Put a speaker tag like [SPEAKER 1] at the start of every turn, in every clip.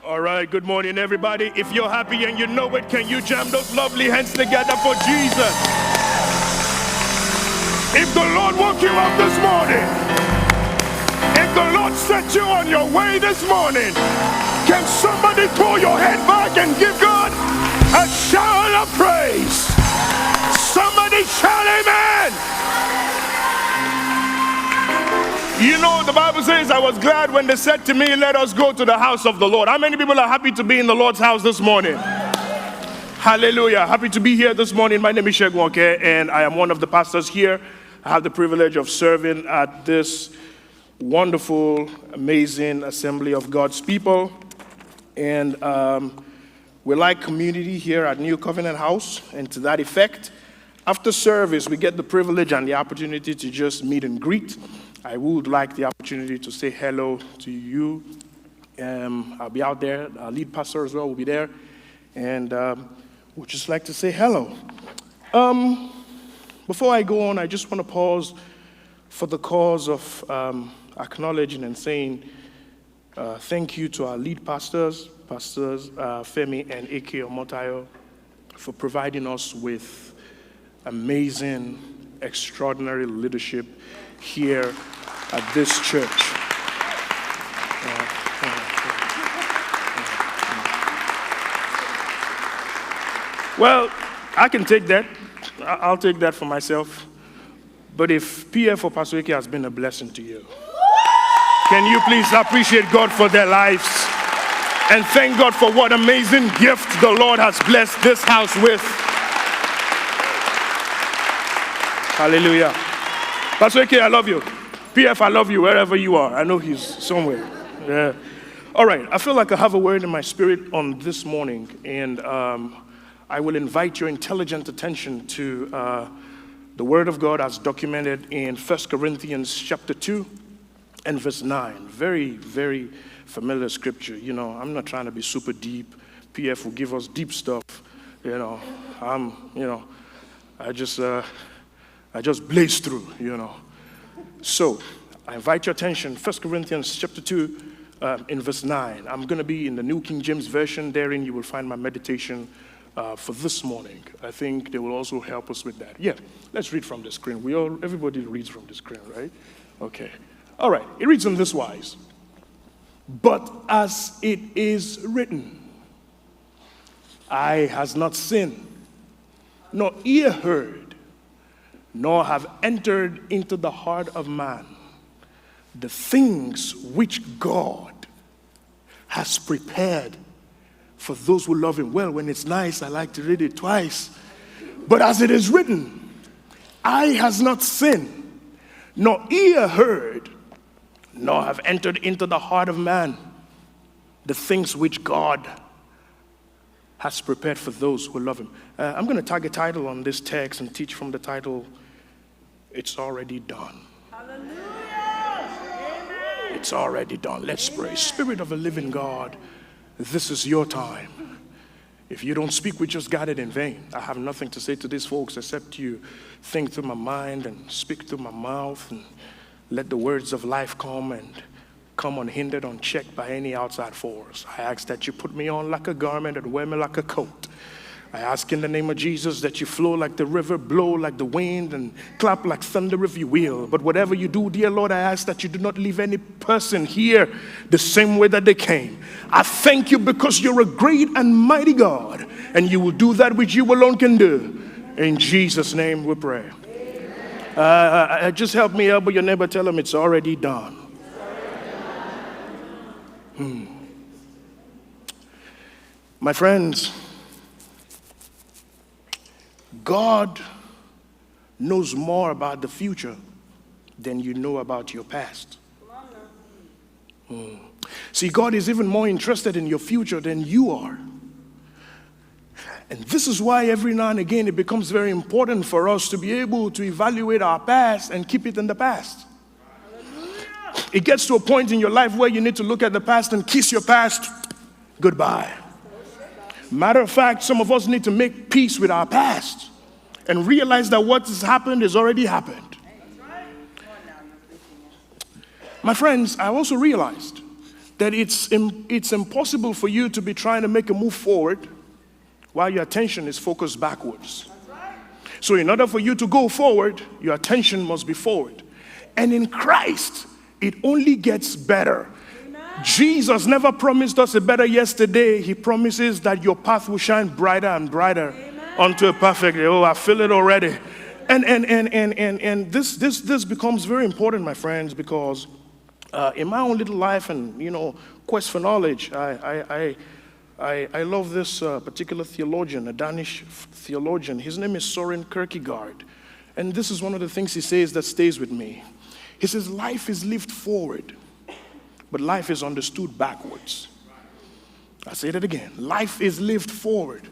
[SPEAKER 1] All right, good morning, everybody. If you're happy and you know it, can you jam those lovely hands together for Jesus? If the Lord woke you up this morning, if the Lord set you on your way this morning, can somebody pull your head back and give God a shout of praise? Somebody shout amen. You know, the Bible says, I was glad when they said to me, let us go to the house of the Lord. How many people are happy to be in the Lord's house this morning? Hallelujah. Happy to be here this morning. My name is Segun Oke, and I am one of the pastors here. I have the privilege of serving at this wonderful, amazing assembly of God's people. And we like community here at New Covenant House. And to that effect, after service, we get the privilege and the opportunity to just meet and greet. I would like the opportunity to say hello to you. I'll be out there. Our lead pastor as well will be there. And would just like to say hello. Before I go on, I just want to pause for the cause of acknowledging and saying thank you to our lead pastors, Femi and Eke Omotayo, for providing us with amazing, extraordinary leadership here at this church. Well, I can take that. I'll take that for myself. But if PF or Pastor Eke has been a blessing to you, can you please appreciate God for their lives and thank God for what amazing gift the Lord has blessed this house with? Hallelujah. Pastor Eke, I love you. PF, I love you wherever you are. I know he's somewhere. Yeah. All right. I feel like I have a word in my spirit on this morning, and I will invite your intelligent attention to the Word of God as documented in 1 Corinthians chapter 2 and verse 9. Very, very familiar scripture. You know, I'm not trying to be super deep. PF will give us deep stuff. I just blaze through, So, I invite your attention, 1 Corinthians chapter 2 in verse 9. I'm going to be in the New King James Version. Therein you will find my meditation for this morning. I think they will also help us with that. Yeah, let's read from the screen. Everybody reads from the screen, right? Okay. All right, it reads in this wise. But as it is written, eye has not seen, nor ear heard, nor have entered into the heart of man the things which God has prepared for those who love him. Well, when it's nice, I like to read it twice. But as it is written, eye has not seen, nor ear heard, nor have entered into the heart of man the things which God has prepared for those who love him. I'm going to tag a title on this text and teach from the title, It's Already Done. Hallelujah. It's already done. Let's pray. Spirit of a living God, this is your time. If you don't speak, we just got it in vain. I have nothing to say to these folks except you think through my mind and speak through my mouth and let the words of life come unhindered, unchecked by any outside force. I ask that you put me on like a garment and wear me like a coat. I ask in the name of Jesus that you flow like the river, blow like the wind, and clap like thunder if you will. But whatever you do, dear Lord, I ask that you do not leave any person here the same way that they came. I thank you because you're a great and mighty God, and you will do that which you alone can do. In Jesus' name we pray. Just help me elbow your neighbor, tell him it's already done. My friends, God knows more about the future than you know about your past. See, God is even more interested in your future than you are. And this is why every now and again it becomes very important for us to be able to evaluate our past and keep it in the past. It gets to a point in your life where you need to look at the past and kiss your past goodbye. Matter of fact, some of us need to make peace with our past and realize that what has happened has already happened. My friends, I also realized that it's impossible for you to be trying to make a move forward while your attention is focused backwards. So in order for you to go forward, your attention must be forward. And in Christ, it only gets better. Jesus never promised us a better yesterday. He promises that your path will shine brighter and brighter unto a perfect day. Oh, I feel it already. And this becomes very important, my friends, because in my own little life and, quest for knowledge, I love this particular theologian, a Danish theologian. His name is Søren Kierkegaard. And this is one of the things he says that stays with me. He says, life is lived forward, but life is understood backwards. I say that again. Life is lived forward,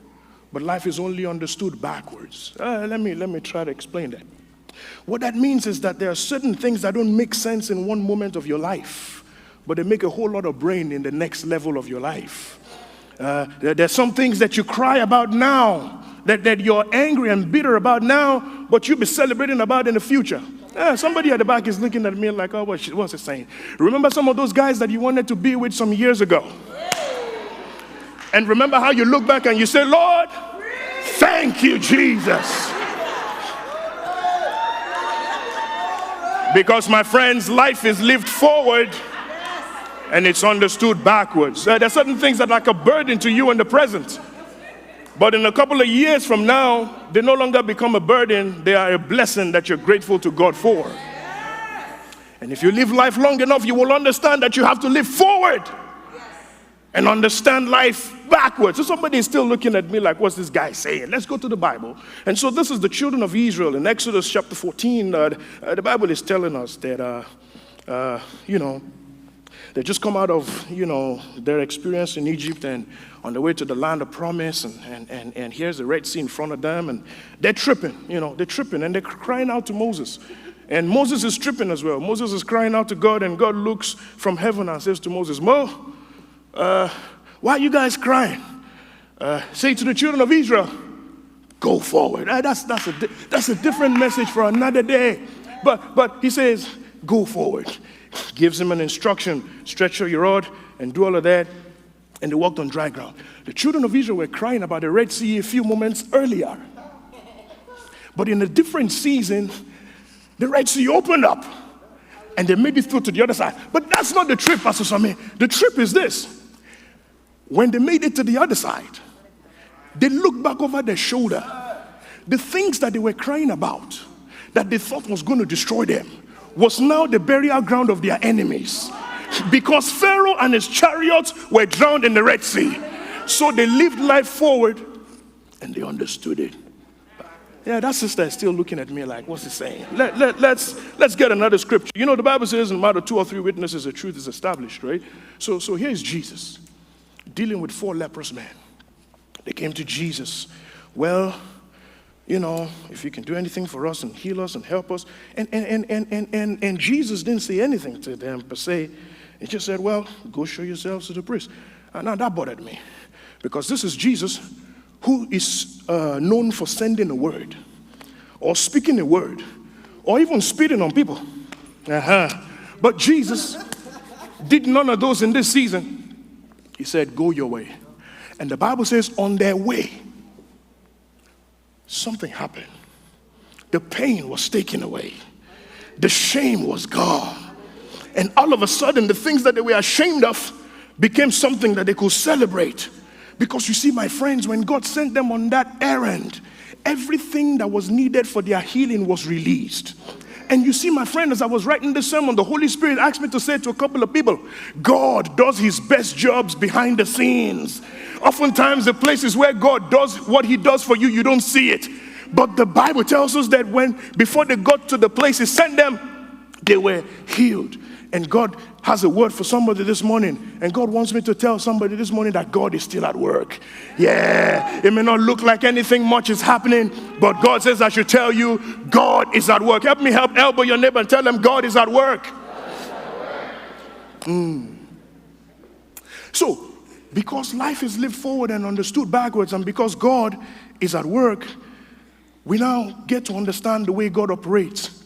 [SPEAKER 1] but life is only understood backwards. Let me try to explain that. What that means is that there are certain things that don't make sense in one moment of your life, but they make a whole lot of brain in the next level of your life. There's some things that you cry about now, that you're angry and bitter about now, but you'll be celebrating about in the future. Somebody at the back is looking at me like, oh, what's it saying? Remember some of those guys that you wanted to be with some years ago? And remember how you look back and you say, Lord, thank you, Jesus. Because, my friends, life is lived forward and it's understood backwards. There are certain things that are like a burden to you in the present. But in a couple of years from now, they no longer become a burden. They are a blessing that you're grateful to God for. And if you live life long enough, you will understand that you have to live forward and understand life backwards. So somebody is still looking at me like, what's this guy saying? Let's go to the Bible. And so this is the children of Israel. In Exodus chapter 14, the Bible is telling us that, they just come out of, their experience in Egypt and on the way to the land of promise. And here's the Red Sea in front of them. And they're tripping, and they're crying out to Moses. And Moses is tripping as well. Moses is crying out to God, and God looks from heaven and says to Moses, why are you guys crying? Say to the children of Israel, go forward. That's a different message for another day. But he says, go forward. Gives him an instruction, stretch out your rod and do all of that. And they walked on dry ground. The children of Israel were crying about the Red Sea a few moments earlier. But in a different season, the Red Sea opened up and they made it through to the other side. But that's not the trip, Pastor Sami. The trip is this. When they made it to the other side, they looked back over their shoulder. The things that they were crying about, that they thought was going to destroy them, was now the burial ground of their enemies. Because Pharaoh and his chariots were drowned in the Red Sea. So they lived life forward and they understood it. Yeah, that sister is still looking at me like, what's he saying? Let's get another scripture. The Bible says in matter 2 or 3 witnesses, the truth is established, right? So here's Jesus dealing with 4 leprous men. They came to Jesus. Well, if you can do anything for us and heal us and help us. And Jesus didn't say anything to them per se. He just said, well, go show yourselves to the priest. Now that bothered me. Because this is Jesus who is known for sending a word or speaking a word or even spitting on people. But Jesus did none of those in this season. He said, go your way. And the Bible says on their way, something happened. The pain was taken away. The shame was gone. And all of a sudden, the things that they were ashamed of became something that they could celebrate. Because you see, my friends, when God sent them on that errand, everything that was needed for their healing was released. And you see, my friend, as I was writing this sermon, the Holy Spirit asked me to say to a couple of people, God does his best jobs behind the scenes. Oftentimes, the places where God does what he does for you, you don't see it. But the Bible tells us that before they got to the place he sent them, they were healed. And God has a word for somebody this morning. And God wants me to tell somebody this morning that God is still at work. Yeah, it may not look like anything much is happening, but God says I should tell you, God is at work. Help me elbow your neighbor and tell them God is at work. So, because life is lived forward and understood backwards, and because God is at work, we now get to understand the way God operates.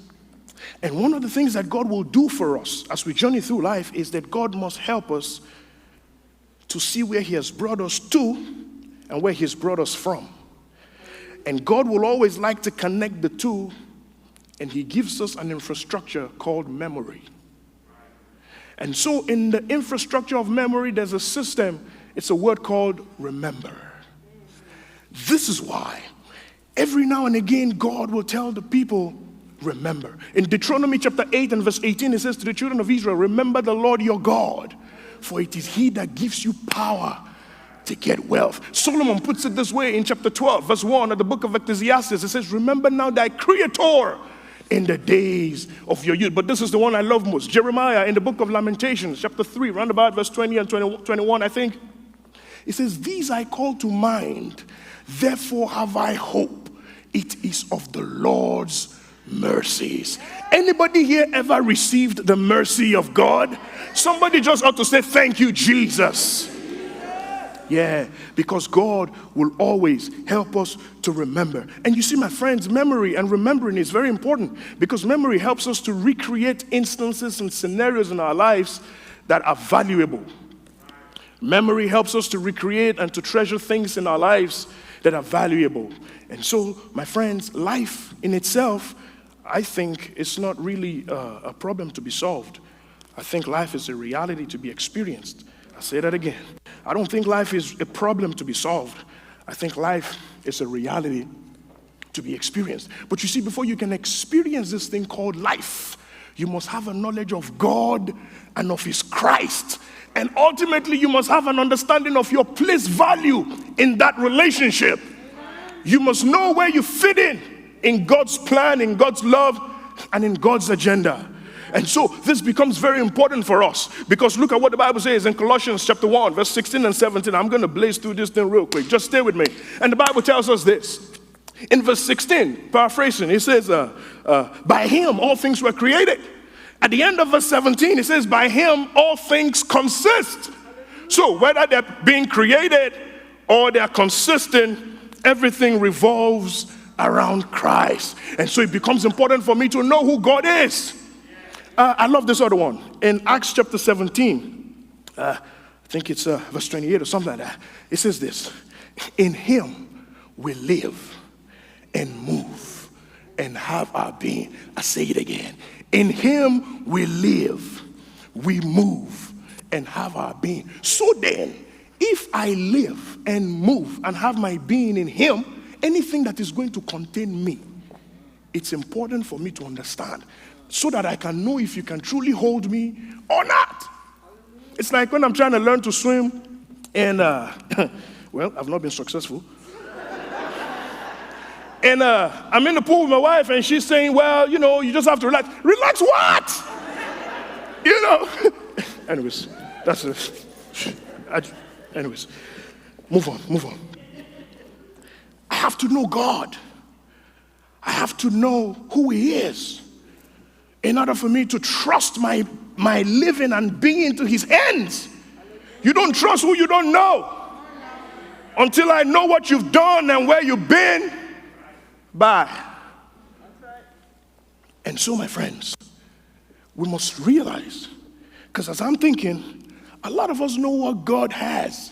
[SPEAKER 1] And one of the things that God will do for us as we journey through life is that God must help us to see where he has brought us to and where he's brought us from. And God will always like to connect the two, and he gives us an infrastructure called memory. And so in the infrastructure of memory, there's a system. It's a word called remember. This is why every now and again God will tell the people, remember. In Deuteronomy chapter 8 and verse 18, it says to the children of Israel, remember the Lord your God, for it is he that gives you power to get wealth. Solomon puts it this way in chapter 12, verse 1 of the book of Ecclesiastes. It says, remember now thy Creator in the days of your youth. But this is the one I love most. Jeremiah in the book of Lamentations, chapter 3, round about verse 20 and 21, I think. It says, these I call to mind, therefore have I hope. It is of the Lord's mercies. Anybody here ever received the mercy of God? Somebody just ought to say, thank you, Jesus. Yeah, because God will always help us to remember. And you see, my friends, memory and remembering is very important, because memory helps us to recreate instances and scenarios in our lives that are valuable. Memory helps us to recreate and to treasure things in our lives that are valuable. And so, my friends, life in itself, I think, is not really a problem to be solved. I think life is a reality to be experienced. I'll say that again. I don't think life is a problem to be solved. I think life is a reality to be experienced. But you see, before you can experience this thing called life, you must have a knowledge of God and of his Christ. And ultimately, you must have an understanding of your place value in that relationship. You must know where you fit in God's plan, in God's love, and in God's agenda. And so this becomes very important for us, because look at what the Bible says in Colossians chapter 1, verse 16 and 17. I'm going to blaze through this thing real quick. Just stay with me. And the Bible tells us this. In verse 16, paraphrasing, it says, by him all things were created. At the end of verse 17, it says, by him all things consist. So whether they're being created or they're consistent, everything revolves around Christ. And so it becomes important for me to know who God is. I love this other one. In Acts chapter 17, I think it's verse 28 or something like that. It says this, in him we live and move and have our being. I say it again. In him we live, we move and have our being. So then, if I live and move and have my being in him, anything that is going to contain me, it's important for me to understand, so that I can know if you can truly hold me or not. It's like when I'm trying to learn to swim, and well, I've not been successful. And I'm in the pool with my wife, and she's saying, well, you know, you just have to relax. Relax what? You know? Anyways, that's it. Anyways, move on. I have to know God. I have to know who he is in order for me to trust my living and being into his hands. You don't trust who you don't know. Until I know what you've done and where you've been, bye. And so, my friends, we must realize, because as I'm thinking, a lot of us know what God has.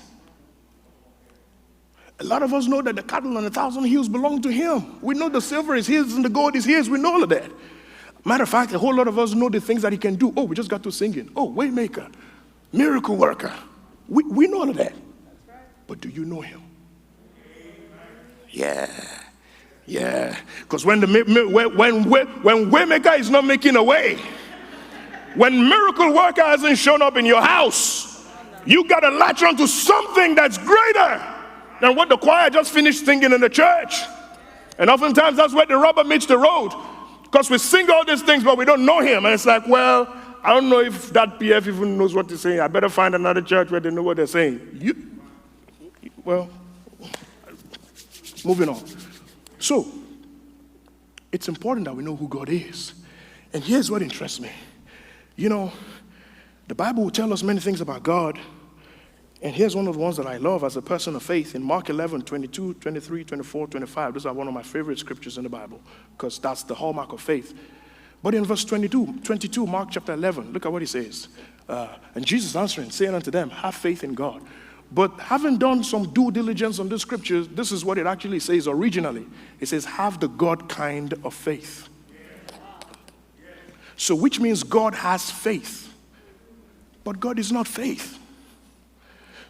[SPEAKER 1] A lot of us know that the cattle on 1,000 hills belong to him. We know the silver is his and the gold is his. We know all of that. Matter of fact, a whole lot of us know the things that he can do. Oh, we just got to singing. Oh, way maker, miracle worker. We know all of that. But do you know him? Yeah. Because when waymaker is not making a way, when miracle worker hasn't shown up in your house, you got to latch on to something that's greater than what the choir just finished singing in the church. And oftentimes that's where the rubber meets the road. Because we sing all these things, but we don't know him. And it's like, well, I don't know if that PF even knows what they're saying. I better find another church where they know what they're saying. Well, moving on. So, it's important that we know who God is. And here's what interests me. You know, the Bible will tell us many things about God. And here's one of the ones that I love as a person of faith. In Mark 11, 22, 23, 24, 25. Those are one of my favorite scriptures in the Bible, because that's the hallmark of faith. But in verse 22, Mark chapter 11, look at what he says. And Jesus answering, saying unto them, have faith in God. But having done some due diligence on the scriptures, this is what it actually says originally. It says, have the God kind of faith. So which means God has faith. But God is not faith.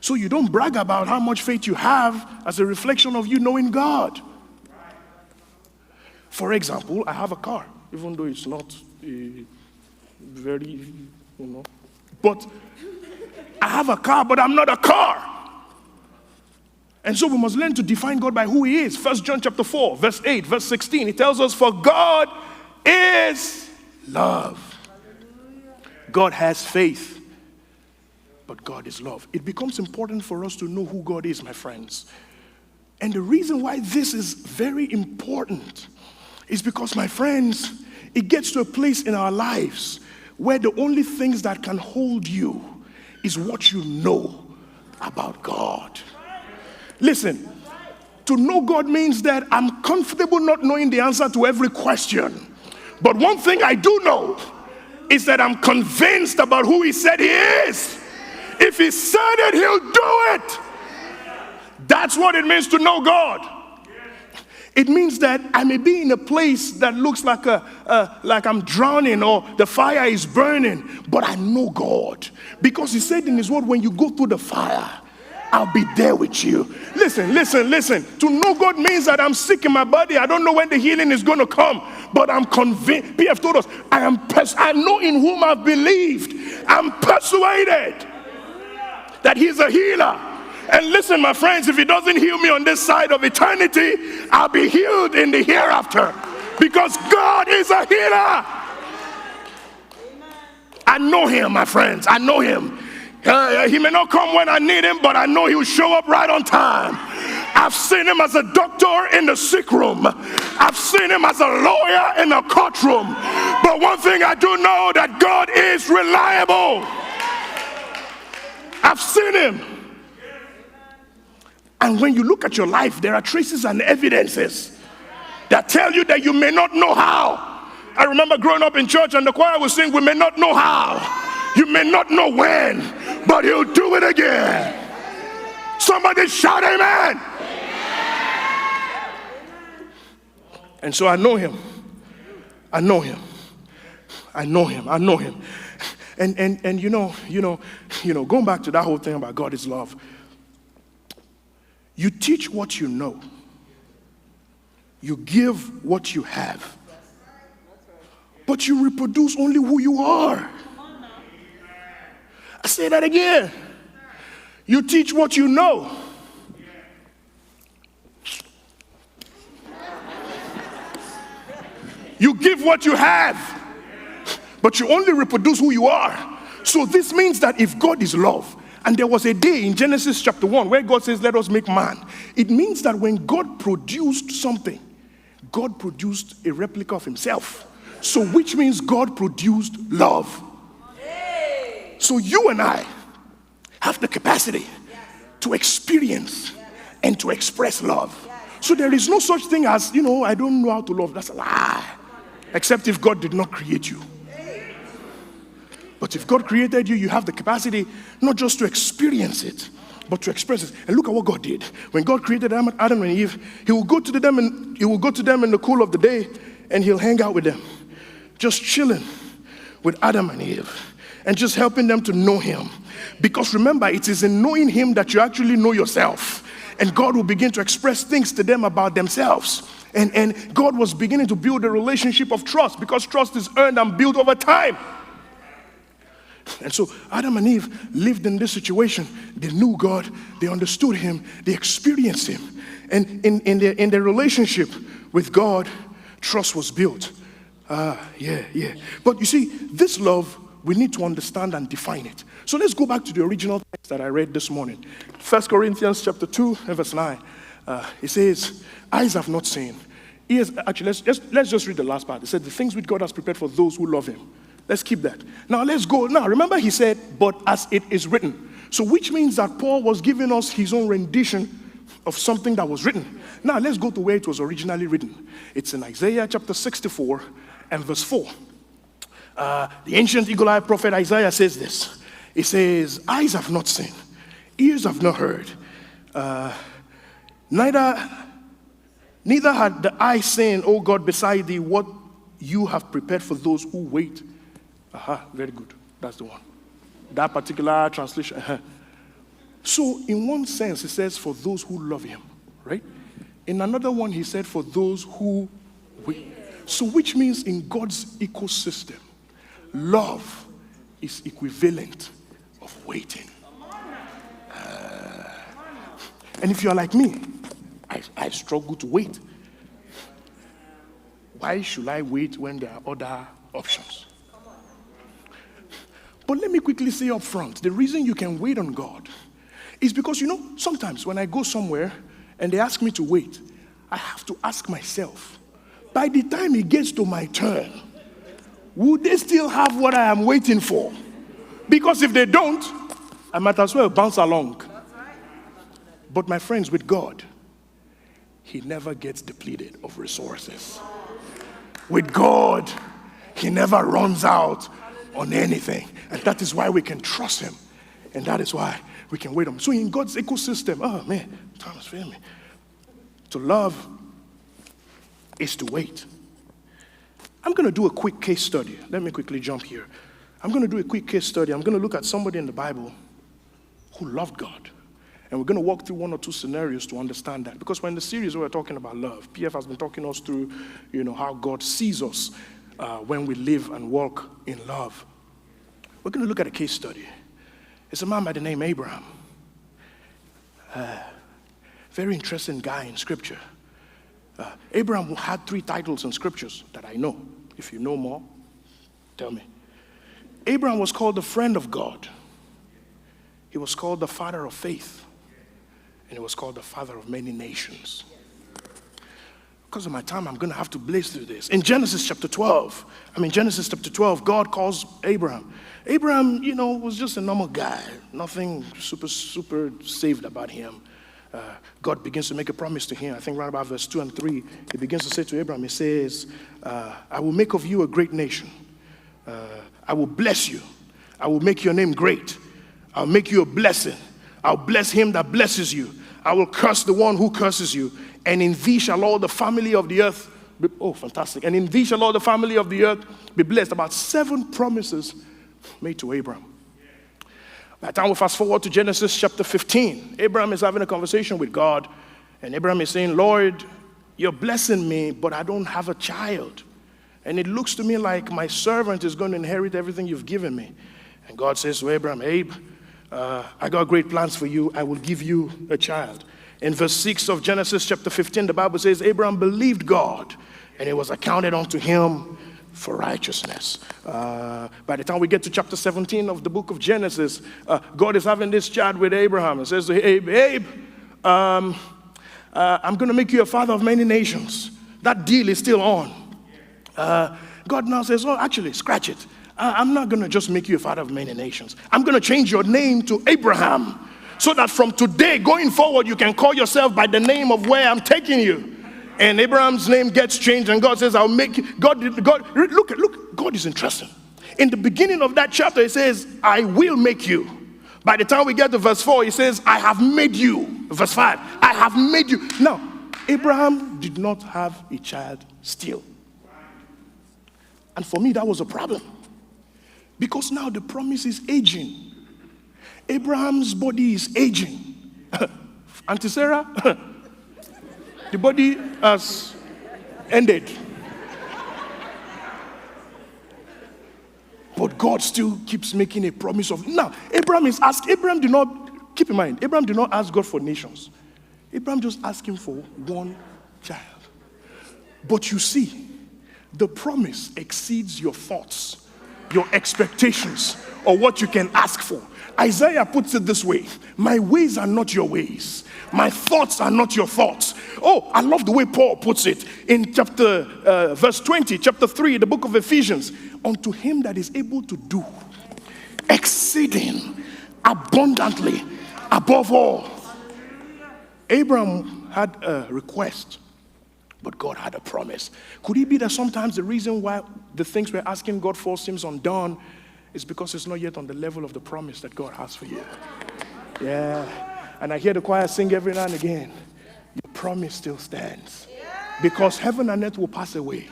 [SPEAKER 1] So you don't brag about how much faith you have as a reflection of you knowing God. For example, I have a car, even though it's not very, but I have a car, but I'm not a car. And so we must learn to define God by who he is. 1 John chapter 4, verse 8, verse 16, it tells us, for God is love. God has faith, but God is love. It becomes important for us to know who God is, my friends. And the reason why this is very important is because, my friends, it gets to a place in our lives where the only things that can hold you is what you know about God. Listen, to know God means that I'm comfortable not knowing the answer to every question. But one thing I do know is that I'm convinced about who he said he is. If he said it, he'll do it. That's what it means to know God. It means that I may be in a place that looks like I'm drowning or the fire is burning, but I know God. Because he said in his word, when you go through the fire, I'll be there with you. Listen. To know God means that I'm sick in my body. I don't know when the healing is going to come, but I'm convinced. PF told us, I know in whom I've believed. I'm persuaded that he's a healer. And listen, my friends, if he doesn't heal me on this side of eternity, I'll be healed in the hereafter. Because God is a healer. I know him, my friends. I know him. He may not come when I need him, but I know he'll show up right on time. I've seen him as a doctor in the sick room. I've seen him as a lawyer in the courtroom. But one thing I do know, that God is reliable. I've seen him. And when you look at your life, there are traces and evidences that tell you that you may not know how. I remember growing up in church and the choir was saying, we may not know how, you may not know when, but he'll do it again. Somebody shout amen. And so I know him. I know him. And going back to that whole thing about God is love. You teach what you know. You give what you have. But you reproduce only who you are. I say that again. You teach what you know. You give what you have. But you only reproduce who you are. So this means that if God is love, and there was a day in Genesis chapter 1 where God says, let us make man. It means that when God produced something, God produced a replica of himself. So which means God produced love. So you and I have the capacity to experience and to express love. So there is no such thing as, I don't know how to love. That's a lie. Except if God did not create you. But if God created you, you have the capacity not just to experience it, but to express it. And look at what God did. When God created Adam and Eve, he will go to them in the cool of the day, and he'll hang out with them, just chilling with Adam and Eve, and just helping them to know him. Because remember, it is in knowing him that you actually know yourself. And God will begin to express things to them about themselves. And God was beginning to build a relationship of trust, because trust is earned and built over time. And so Adam and Eve lived in this situation. They knew God, they understood him, they experienced him. And in their relationship with God, trust was built. But you see, this love, we need to understand and define it. So let's go back to the original text that I read this morning. 1 Corinthians chapter 2 and verse 9. It says, eyes have not seen. Ears, actually, let's just read the last part. It said, the things which God has prepared for those who love him. Let's keep that. Now let's go. Now remember he said, but as it is written. So which means that Paul was giving us his own rendition of something that was written. Now let's go to where it was originally written. It's in Isaiah chapter 64 and verse 4. The ancient eagle-eyed prophet Isaiah says this. He says, eyes have not seen, ears have not heard, neither had the eye seen, O God, beside thee, what you have prepared for those who wait. Very good. That's the one. That particular translation. So, in one sense, it says, for those who love him, right? In another one, he said, for those who wait. So, which means in God's ecosystem, love is equivalent of waiting. And if you're like me, I struggle to wait. Why should I wait when there are other options? But let me quickly say up front, the reason you can wait on God is because, sometimes when I go somewhere and they ask me to wait, I have to ask myself, by the time it gets to my turn, would they still have what I am waiting for? Because if they don't, I might as well bounce along. But my friends, with God, he never gets depleted of resources. With God, he never runs out on anything. And that is why we can trust him. And that is why we can wait on him. So in God's ecosystem, time is failing me. To love is to wait. I'm going to do a quick case study. Let me quickly jump here. I'm going to do a quick case study. I'm going to look at somebody in the Bible who loved God. And we're going to walk through one or two scenarios to understand that. Because we're in the series where we're talking about love. PF has been talking us through, how God sees us when we live and walk in love. We're going to look at a case study. It's a man by the name Abraham. Very interesting guy in Scripture. Abraham had 3 titles in Scriptures that I know. If you know more, tell me. Abraham was called the friend of God. He was called the father of faith. And he was called the father of many nations. Because of my time, I'm going to have to blaze through this. In Genesis chapter 12, God calls Abraham. Abraham, was just a normal guy. Nothing super saved about him. God begins to make a promise to him. I think right about verse 2 and 3, he begins to say to Abraham, he says, I will make of you a great nation. I will bless you. I will make your name great. I'll make you a blessing. I'll bless him that blesses you. I will curse the one who curses you. And in thee shall all the family of the earth be, fantastic. And in thee shall all the family of the earth be blessed. About 7 promises made to Abraham. By the time we fast forward to Genesis chapter 15, Abraham is having a conversation with God. And Abraham is saying, Lord, you're blessing me, but I don't have a child. And it looks to me like my servant is going to inherit everything you've given me. And God says to Abraham, Abe, I got great plans for you. I will give you a child. In verse 6 of Genesis chapter 15, the Bible says, Abraham believed God, and it was accounted unto him for righteousness. By the time we get to chapter 17 of the book of Genesis, God is having this chat with Abraham and says to Abe, I'm going to make you a father of many nations. That deal is still on. God now says, actually, scratch it. I'm not going to just make you a father of many nations. I'm going to change your name to Abraham so that from today going forward, you can call yourself by the name of where I'm taking you. And Abraham's name gets changed, and God says, I'll make you. Look, God is interesting. In the beginning of that chapter, it says, I will make you. By the time we get to verse 4, he says, I have made you. Verse 5, I have made you. Now, Abraham did not have a child still. And for me, that was a problem. Because now the promise is aging. Abraham's body is aging. Auntie Sarah, the body has ended. But God still keeps making a promise of. Now, Abraham did not, keep in mind, Abraham did not ask God for nations. Abraham just asked him for one child. But you see, the promise exceeds your thoughts, your expectations, or what you can ask for. Isaiah puts it this way: my ways are not your ways. My thoughts are not your thoughts. Oh, I love the way Paul puts it in verse 20, chapter 3, the book of Ephesians. Unto him that is able to do exceeding abundantly above all. Abraham had a request but God had a promise. Could it be that sometimes the reason why the things we're asking God for seems undone is because it's not yet on the level of the promise that God has for you? Yeah. And I hear the choir sing every now and again, your promise still stands. Because heaven and earth will pass away.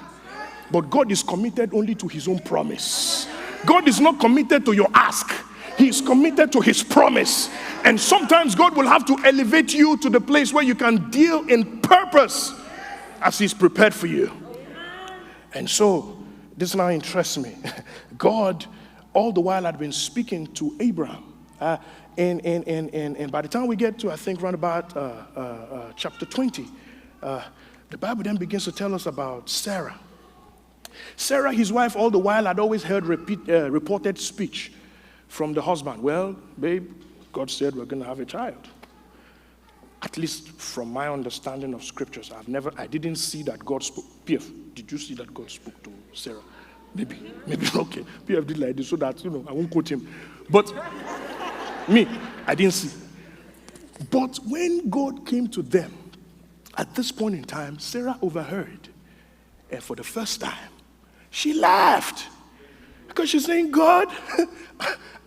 [SPEAKER 1] But God is committed only to his own promise. God is not committed to your ask. He is committed to his promise. And sometimes God will have to elevate you to the place where you can deal in purpose as he's prepared for you. And so, this now interests me. God, all the while, had been speaking to Abraham. And by the time we get to, I think, around about chapter 20, the Bible then begins to tell us about Sarah. Sarah, his wife, all the while, had always heard reported speech from the husband. Well, babe, God said we're going to have a child. At least from my understanding of scriptures, I didn't see that God spoke. PF, did you see that God spoke to Sarah? Maybe, okay. PF did like this so that, I won't quote him. But me, I didn't see. But when God came to them, at this point in time, Sarah overheard. And for the first time, she laughed. Because she's saying, God,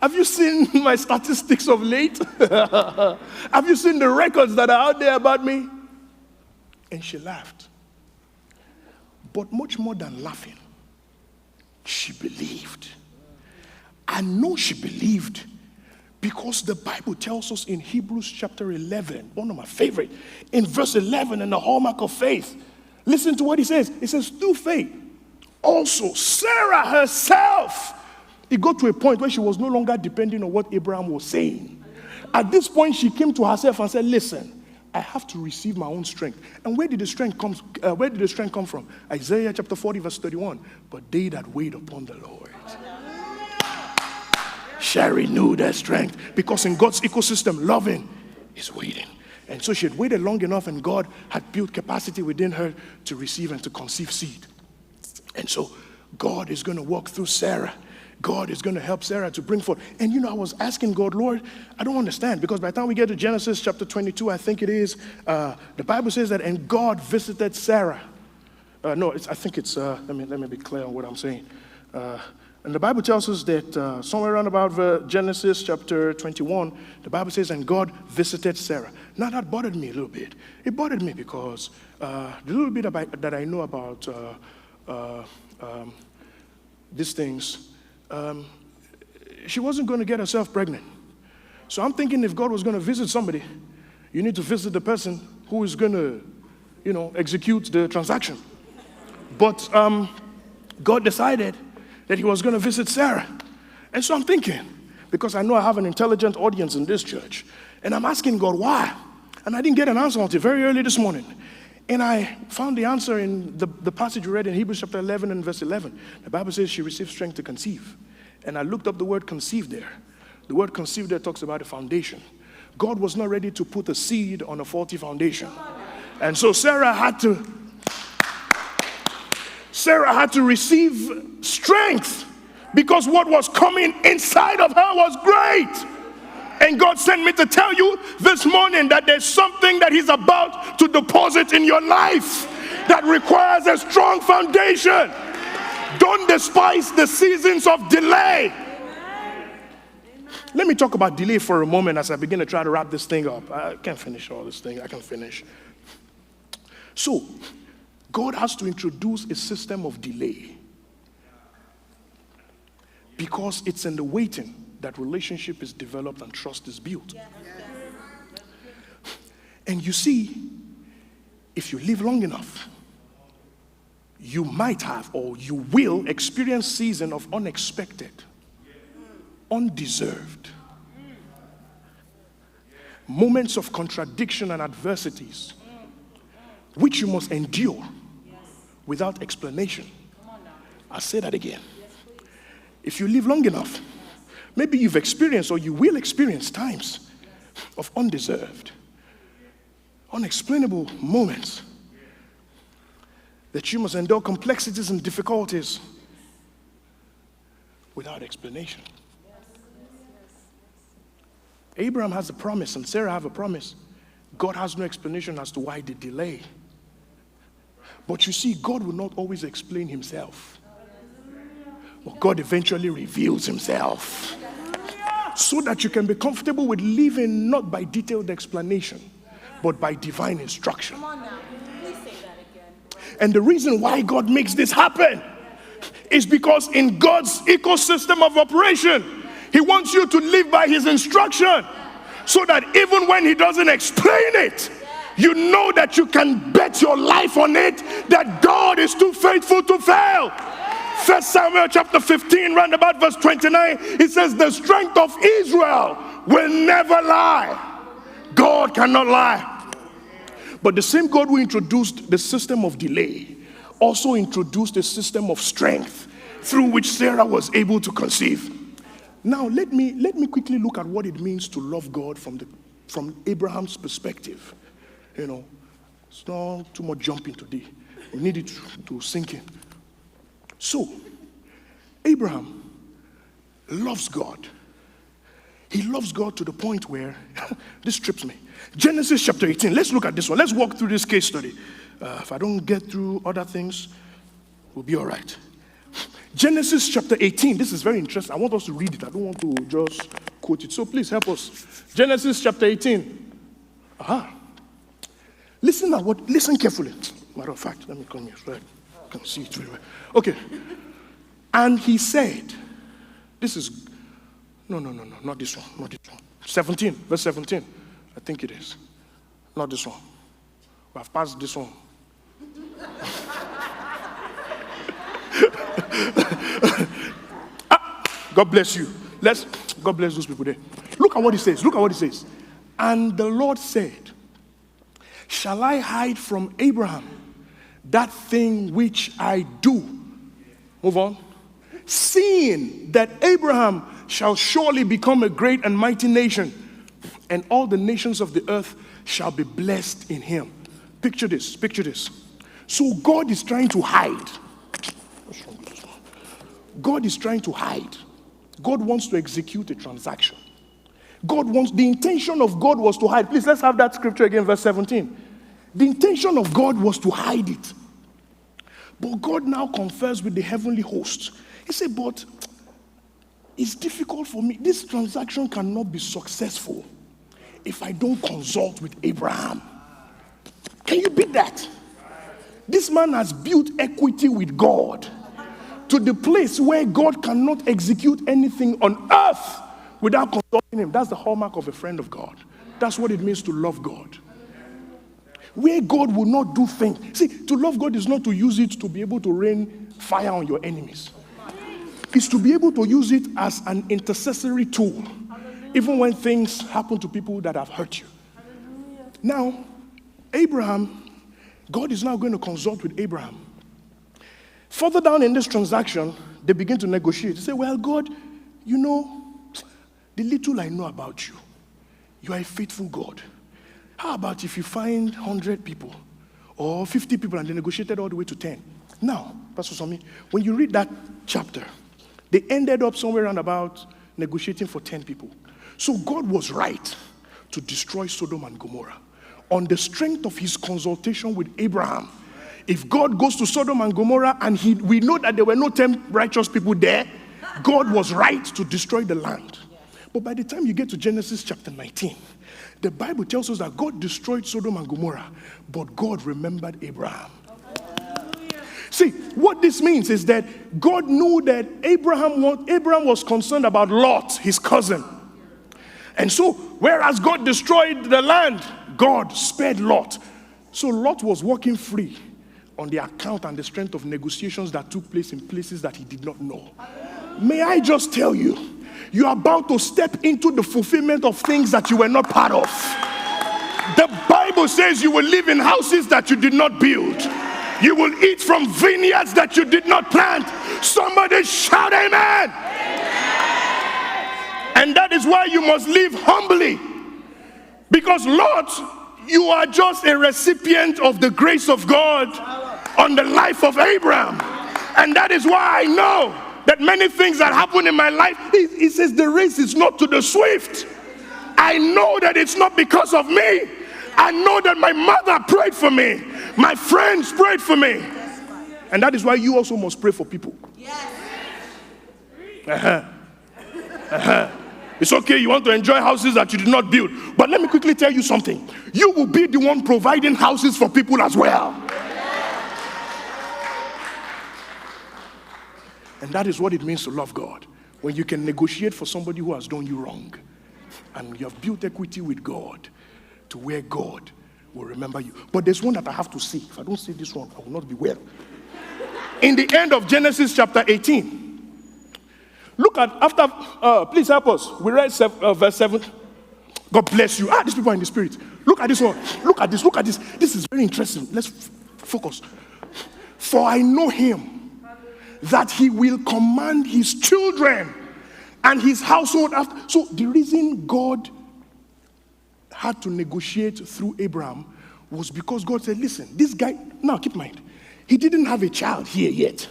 [SPEAKER 1] have you seen my statistics of late? Have you seen the records that are out there about me? And she laughed. But much more than laughing, she believed. I know she believed because the Bible tells us in Hebrews chapter 11, one of my favorite, in verse 11, in the hallmark of faith. Listen to what he says. It says, through faith, also Sarah herself. It got to a point where she was no longer depending on what Abraham was saying. At this point, she came to herself and said, listen, I have to receive my own strength. And where did the strength come from? Isaiah chapter 40, verse 31. But they that wait upon the Lord shall renew their strength. Because in God's ecosystem, loving is waiting. And so she had waited long enough, and God had built capacity within her to receive and to conceive seed. And so God is going to walk through Sarah. God is going to help Sarah to bring forth. And I was asking God, Lord, I don't understand. Because by the time we get to Genesis chapter 22, I think it is, the Bible says that, and God visited Sarah. I think it's, let me be clear on what I'm saying. And the Bible tells us that somewhere around about Genesis chapter 21, the Bible says, and God visited Sarah. Now that bothered me a little bit. It bothered me because the little bit that I know about these things, she wasn't going to get herself pregnant. So I'm thinking if God was going to visit somebody, you need to visit the person who is going to, execute the transaction. But God decided that he was going to visit Sarah. And so I'm thinking, because I know I have an intelligent audience in this church, and I'm asking God why. And I didn't get an answer until very early this morning. And I found the answer in the passage we read in Hebrews chapter 11 and verse 11. The Bible says she received strength to conceive. And I looked up the word conceive there. The word conceive there talks about a foundation. God was not ready to put a seed on a faulty foundation. And so Sarah had to receive strength because what was coming inside of her was great. And God sent me to tell you this morning that there's something that he's about to deposit in your life that requires a strong foundation. Don't despise the seasons of delay. Let me talk about delay for a moment as I begin to try to wrap this thing up. I can't finish all this thing. I can finish. So, God has to introduce a system of delay because it's in the waiting that relationship is developed and trust is built. And you see, if you live long enough, you might have or you will experience season of unexpected, undeserved moments of contradiction and adversities which you must endure without explanation. I'll say that again. If you live long enough, maybe you've experienced or you will experience times of undeserved, unexplainable moments that you must endure complexities and difficulties without explanation. Abraham has a promise and Sarah have a promise. God has no explanation as to why the delay. But you see, God will not always explain himself. But God eventually reveals himself. So that you can be comfortable with living not by detailed explanation, but by divine instruction.
[SPEAKER 2] Come on now. Please say that again.
[SPEAKER 1] And the reason why God makes this happen is because in God's ecosystem of operation, he wants you to live by his instruction, so that even when he doesn't explain it, you know that you can bet your life on it, that God is too faithful to fail. 1 Samuel chapter 15, round about verse 29, it says, the strength of Israel will never lie. God cannot lie. But the same God who introduced the system of delay also introduced a system of strength through which Sarah was able to conceive. Now, let me quickly look at what it means to love God from Abraham's perspective. You know, it's not too much jumping today. We need it to sink in. So, Abraham loves God. He loves God to the point where, this trips me. Genesis chapter 18, let's look at this one. Let's walk through this case study. If I don't get through other things, we'll be all right. Genesis chapter 18, this is very interesting. I want us to read it. I don't want to just quote it. So please help us. Genesis chapter 18. Listen carefully. Matter of fact, let me come here so I can see it very well. Okay. And he said, this is, no, not this one. 17, verse 17. I think it is. Not this one. We have passed this one. God bless you. God bless those people there. Look at what he says. And the Lord said, shall I hide from Abraham that thing which I do? Move on. Seeing that Abraham shall surely become a great and mighty nation, and all the nations of the earth shall be blessed in him. Picture this. So God is trying to hide. God is trying to hide. God wants to execute a transaction. The intention of God was to hide. Please, let's have that scripture again, verse 17. The intention of God was to hide it. But God now confers with the heavenly host. He said, but it's difficult for me. This transaction cannot be successful if I don't consult with Abraham. Can you beat that? This man has built equity with God to the place where God cannot execute anything on earth without consulting him. That's the hallmark of a friend of God. That's what it means to love God. Where God will not do things. See, to love God is not to use it to be able to rain fire on your enemies. It's to be able to use it as an intercessory tool, even when things happen to people that have hurt you. Now, God is now going to consult with Abraham. Further down in this transaction, they begin to negotiate. They say, well, God, you know, the little I know about you, you are a faithful God. How about if you find 100 people or 50 people and they negotiated all the way to 10? Now, Pastor Sami, when you read that chapter, they ended up somewhere around about negotiating for 10 people. So God was right to destroy Sodom and Gomorrah on the strength of his consultation with Abraham. If God goes to Sodom and Gomorrah and we know that there were no 10 righteous people there, God was right to destroy the land. But by the time you get to Genesis chapter 19, the Bible tells us that God destroyed Sodom and Gomorrah, but God remembered Abraham. See, what this means is that God knew that Abraham was concerned about Lot, his cousin. And so, whereas God destroyed the land, God spared Lot. So Lot was walking free on the account and the strength of negotiations that took place in places that he did not know. May I just tell you, you are about to step into the fulfillment of things that you were not part of. The Bible says you will live in houses that you did not build. You will eat from vineyards that you did not plant. Somebody shout amen. And that is why you must live humbly. Because Lord, you are just a recipient of the grace of God on the life of Abraham. And that is why I know that many things that happen in my life, he says the race is not to the swift. I know that it's not because of me. I know that my mother prayed for me. My friends prayed for me. And that is why you also must pray for people. It's okay, you want to enjoy houses that you did not build. But let me quickly tell you something. You will be the one providing houses for people as well. And that is what it means to love God. When you can negotiate for somebody who has done you wrong. And you have built equity with God to where God will remember you. But there's one that I have to see. If I don't see this one, I will not be well. In the end of Genesis chapter 18. Look at, please help us. We read verse 7. God bless you. These people are in the spirit. Look at this one. Look at this. This is very interesting. Let's focus. For I know him, that he will command his children and his household after. So the reason God had to negotiate through Abraham was because God said, listen, this guy, now keep in mind, he didn't have a child here yet.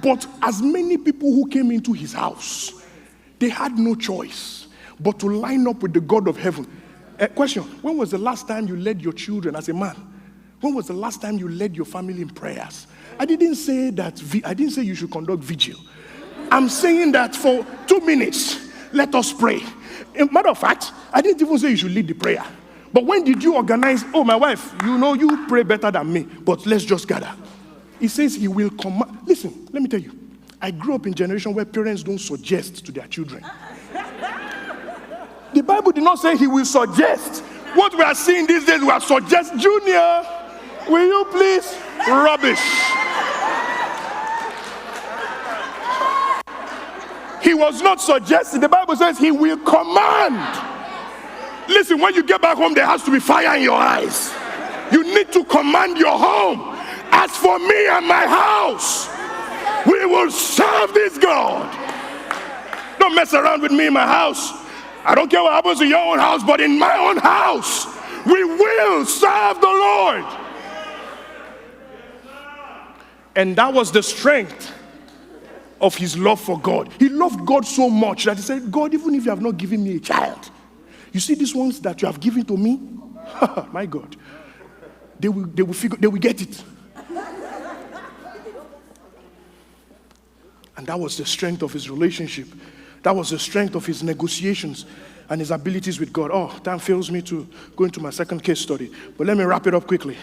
[SPEAKER 1] But as many people who came into his house, they had no choice but to line up with the God of heaven. Question, when was the last time you led your children as a man? When was the last time you led your family in prayers? I didn't say you should conduct vigil. I'm saying that for 2 minutes, let us pray. Matter of fact, I didn't even say you should lead the prayer. But when did you organize, my wife, you pray better than me, but let's just gather. He says he will command. Listen, let me tell you. I grew up in a generation where parents don't suggest to their children. The Bible did not say he will suggest. What we are seeing these days, we are suggest. Junior, will you please? Rubbish. He was not suggesting. The Bible says he will command. Listen, when you get back home, there has to be fire in your eyes. You need to command your home. As for me and my house, we will serve this God. Don't mess around with me in my house. I don't care what happens in your own house, but in my own house, we will serve the Lord. And that was the strength of his love for God. He loved God so much that he said, God, even if you have not given me a child, you see these ones that you have given to me? My God. They will get it. And that was the strength of his relationship. That was the strength of his negotiations and his abilities with God. Time fails me to go into my second case study. But let me wrap it up quickly.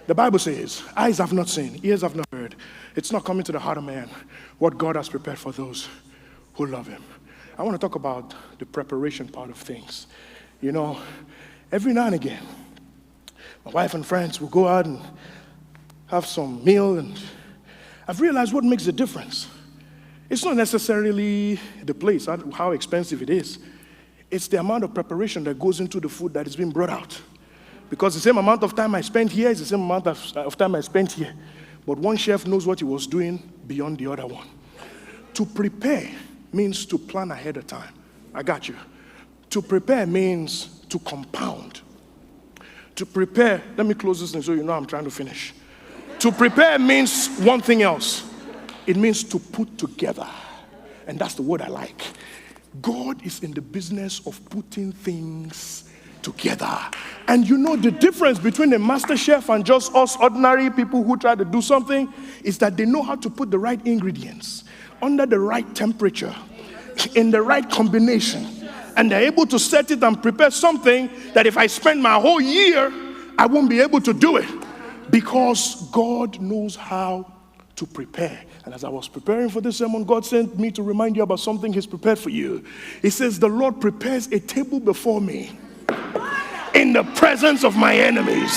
[SPEAKER 1] The Bible says, eyes have not seen, ears have not heard. It's not coming to the heart of man what God has prepared for those who love him. I want to talk about the preparation part of things. Every now and again, my wife and friends will go out and have some meal, and I've realized what makes the difference. It's not necessarily the place, how expensive it is. It's the amount of preparation that goes into the food that is being brought out. Because the same amount of time I spent here is the same amount of time I spent here. But one chef knows what he was doing beyond the other one. To prepare means to plan ahead of time. I got you. To prepare means to compound. To prepare, let me close this thing so you know I'm trying to finish. To prepare means one thing else. It means to put together. And that's the word I like. God is in the business of putting things together. And the difference between a master chef and just us ordinary people who try to do something is that they know how to put the right ingredients under the right temperature, in the right combination. And they're able to set it and prepare something that if I spend my whole year, I won't be able to do it. Because God knows how to prepare. And as I was preparing for this sermon, God sent me to remind you about something he's prepared for you. He says, the Lord prepares a table before me in the presence of my enemies.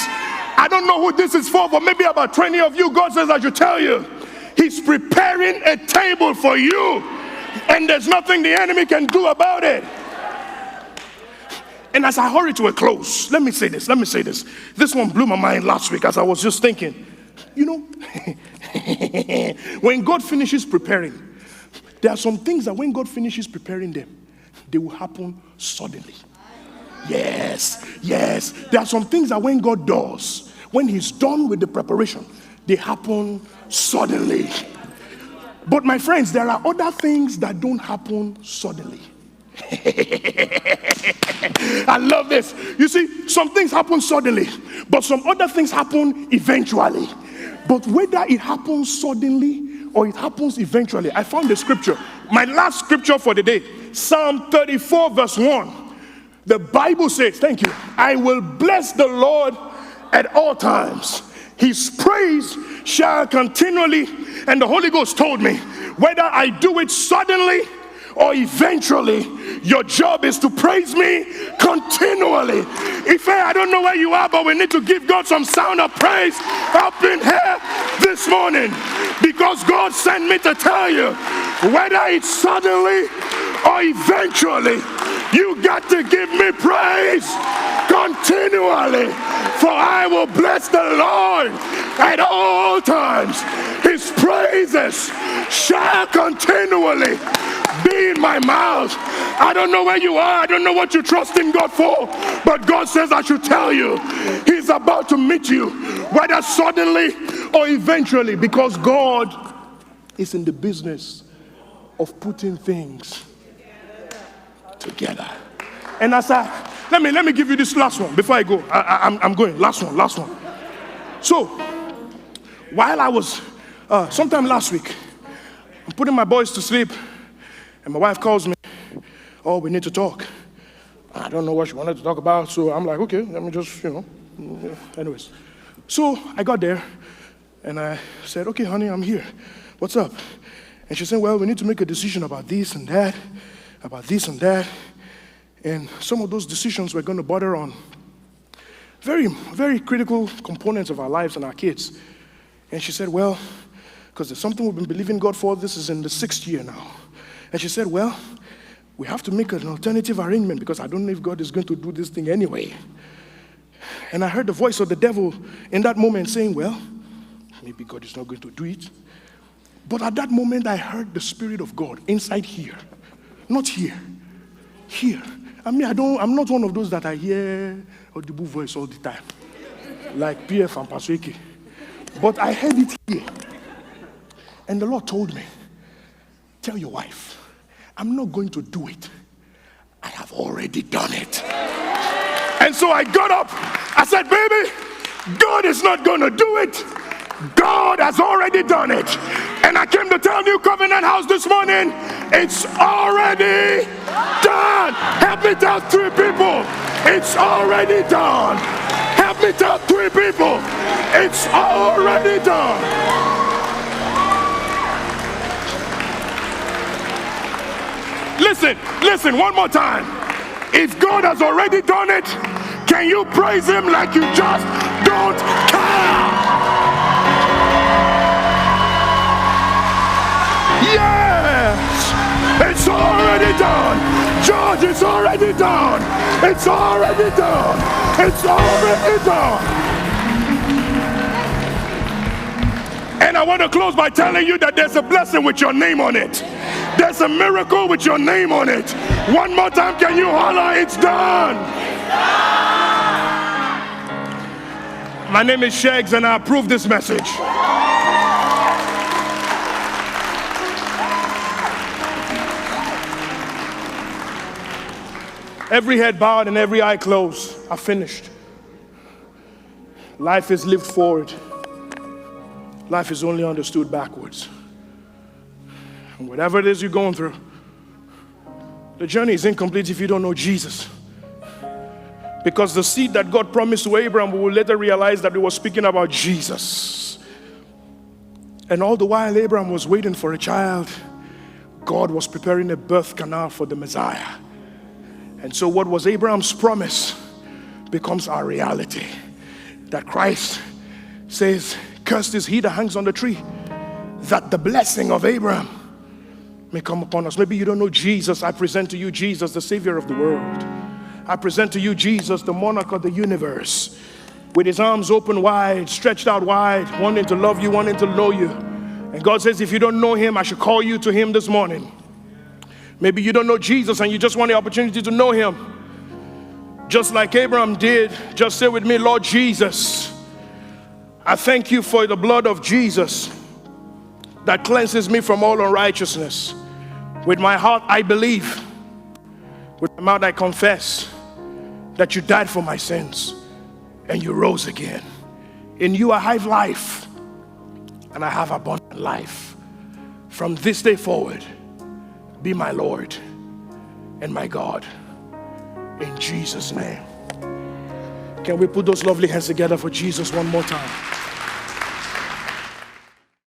[SPEAKER 1] I don't know who this is for, but maybe about 20 of you, God says I should tell you, he's preparing a table for you, and there's nothing the enemy can do about it. And as I hurry to a close, let me say this. This one blew my mind last week as I was just thinking, when God finishes preparing, there are some things that when God finishes preparing them, they will happen suddenly. Yes. There are some things that when God does, when he's done with the preparation, they happen suddenly. But my friends, there are other things that don't happen suddenly. I love this. You see, some things happen suddenly, but some other things happen eventually. But whether it happens suddenly or it happens eventually, I found the scripture. My last scripture for the day, Psalm 34 verse 1. The Bible says, thank you, I will bless the Lord at all times. His praise shall continually, and the Holy Ghost told me, whether I do it suddenly or eventually, your job is to praise me continually. Ife, I don't know where you are, but we need to give God some sound of praise up in here this morning, because God sent me to tell you, whether it's suddenly or eventually, you got to give me praise continually, for I will bless the Lord at all times. His praises shall continually be in my mouth. I don't know where you are. I don't know what you trust in God for, but God says I should tell you, He's about to meet you, whether suddenly or eventually, because God is in the business of putting things together. And as let me give you this last one before I go. I'm going. Last one. So, while I was sometime last week, I'm putting my boys to sleep, and my wife calls me. Oh, we need to talk. I don't know what she wanted to talk about, so I'm like, okay, let me just, anyways. So I got there, and I said, okay, honey, I'm here. What's up? And she said, well, we need to make a decision about this and that, and some of those decisions we're going to border on very, very critical components of our lives and our kids. And she said, well, because there's something we've been believing God for, this is in the 6th year now. And she said, well, we have to make an alternative arrangement because I don't know if God is going to do this thing anyway. And I heard the voice of the devil in that moment saying, well, maybe God is not going to do it. But at that moment, I heard the Spirit of God inside here. Not here. Here. I mean, I'm not one of those that I hear audible voice all the time. Like PF and Pastor Eke. But I heard it here. And the Lord told me, tell your wife, I'm not going to do it. I have already done it. And so I got up. I said, baby, God is not going to do it. God has already done it. And I came to tell New Covenant House this morning, it's already done. Help me tell 3 people, it's already done. Help me tell 3 people, it's already done. Listen, one more time. If God has already done it, can you praise Him like you just don't care? Yes! It's already done. George, it's already done. It's already done. It's already done. And I want to close by telling you that there's a blessing with your name on it. There's a miracle with your name on it. One more time, can you holler, it's done? It's done. My name is Shaggs, and I approve this message. Every head bowed and every eye closed. I finished. Life is lived forward. Life is only understood backwards. And whatever it is you're going through, the journey is incomplete if you don't know Jesus. Because the seed that God promised to Abraham, we will later realize that we were speaking about Jesus. And all the while Abraham was waiting for a child, God was preparing a birth canal for the Messiah. And so what was Abraham's promise becomes our reality. That Christ says, cursed is he that hangs on the tree, that the blessing of Abraham may come upon us. Maybe you don't know Jesus. I present to you Jesus, the Savior of the world. I present to you Jesus, the monarch of the universe, with his arms open wide, stretched out wide, wanting to love you, wanting to know you. And God says, if you don't know him, I should call you to him this morning. Maybe you don't know Jesus and you just want the opportunity to know him. Just like Abraham did, just say with me, Lord Jesus, I thank you for the blood of Jesus that cleanses me from all unrighteousness. With my heart, I believe With my mouth I confess that you died for my sins and you rose again. In you I have life, and I have abundant life. From this day forward, be my Lord and my God. In Jesus' name. Can we put those lovely hands together for Jesus one more time?